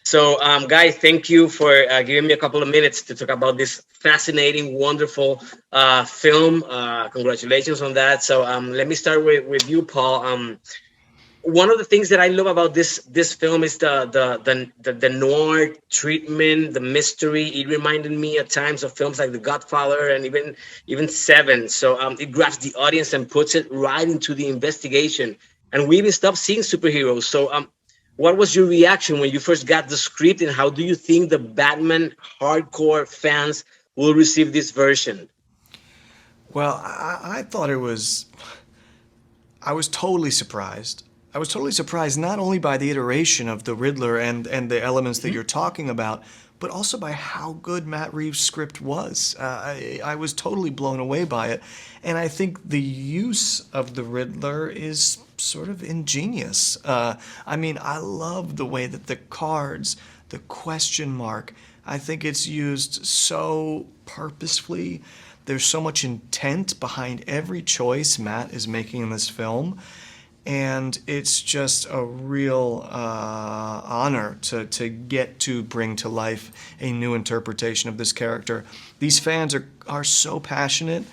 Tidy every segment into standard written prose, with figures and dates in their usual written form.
So, guys, thank you for giving me a couple of minutes to talk about this fascinating, wonderful film. Congratulations on that. So, let me start with you, Paul. One of the things that I love about this film is the noir treatment, the mystery. It reminded me at times of films like The Godfather and even Seven. So it grabs the audience and puts it right into the investigation. And we even stopped seeing superheroes. So what was your reaction when you first got the script, and how do you think the Batman hardcore fans will receive this version? Well, I thought it was. I was totally surprised. I was totally surprised not only by the iteration of the Riddler and the elements that you're talking about, but also by how good Matt Reeves' script was. I was totally blown away by it. And I think the use of the Riddler is sort of ingenious. I mean, I love the way that the cards, the question mark, I think it's used so purposefully. There's so much intent behind every choice Matt is making in this film. And it's just a real honor to get to bring to life a new interpretation of this character. These fans are so passionate,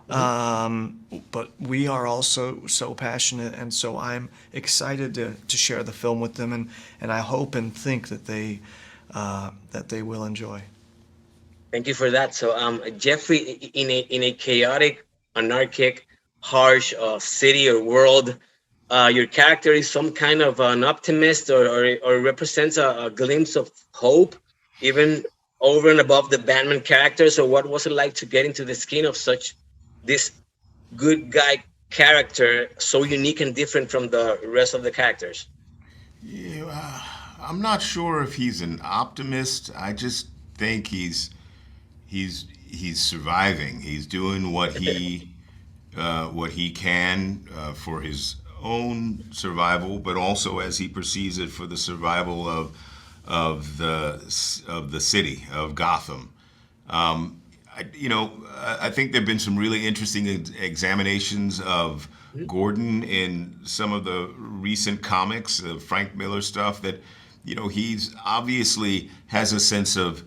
but we are also so passionate, and so I'm excited to share the film with them, and I hope and think that they will enjoy. Thank you for that. So, Jeffrey, in a chaotic, anarchic, harsh city or world, your character is some kind of an optimist, or represents a glimpse of hope, even over and above the Batman character. So, what was it like to get into the skin of such this good guy character, so unique and different from the rest of the characters? Yeah, I'm not sure if he's an optimist. I just think he's surviving. He's doing what he can for his own survival, but also as he perceives it for the survival of the city of Gotham. I think there've been some really interesting examinations of Gordon in some of the recent comics, the Frank Miller stuff. That he's obviously has a sense of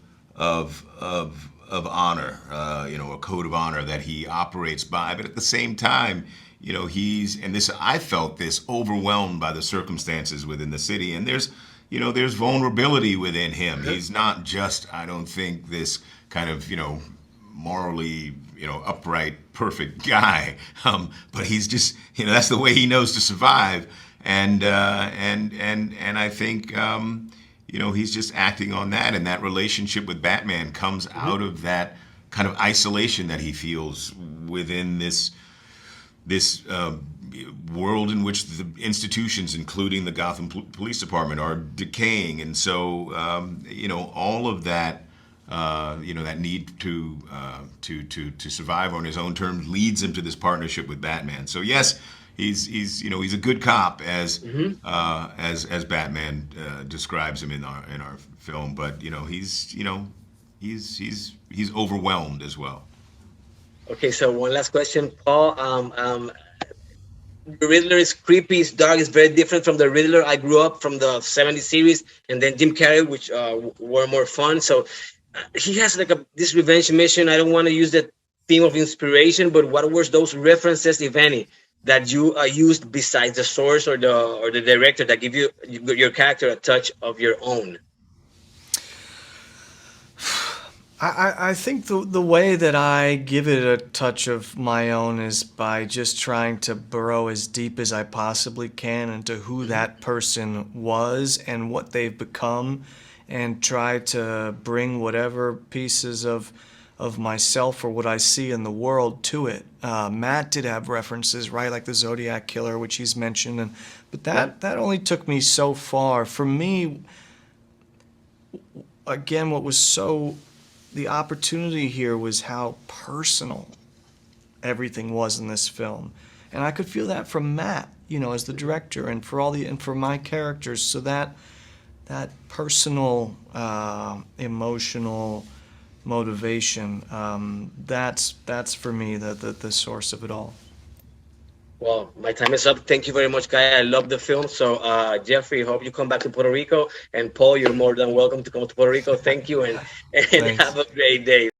honor, a code of honor that he operates by. But at the same time, he's, and this, I felt this, overwhelmed by the circumstances within the city. And there's vulnerability within him. He's not just, I don't think, this kind of, morally, upright, perfect guy. But he's just, that's the way he knows to survive. And I think, he's just acting on that, and that relationship with Batman comes out of that kind of isolation that he feels within this world in which the institutions, including the Gotham Police Department, are decaying. And so, all of that, that need to survive on his own terms leads him to this partnership with Batman. So yes, he's a good cop as Batman describes him in our film, but he's overwhelmed as well. Okay, so one last question, Paul. The Riddler is creepy, it's dark, it's very different from the Riddler I grew up from the '70s series, and then Jim Carrey, which were more fun. So he has like this revenge mission. I don't want to use that theme of inspiration, but what were those references, if any, that you used besides the source or the director that give your character a touch of your own? I think the way that I give it a touch of my own is by just trying to burrow as deep as I possibly can into who that person was and what they've become, and try to bring whatever pieces of myself or what I see in the world to it. Matt did have references, right, like the Zodiac Killer, which he's mentioned, but that only took me so far. For me, again, the opportunity here was how personal everything was in this film, and I could feel that from Matt, as the director, and for my characters. So that personal, emotional motivation, that's for me the source of it all. Well, my time is up. Thank you very much, Guy. I love the film. So, Jeffrey, hope you come back to Puerto Rico. And Paul, you're more than welcome to come to Puerto Rico. Thank you, and Thanks. have a great day.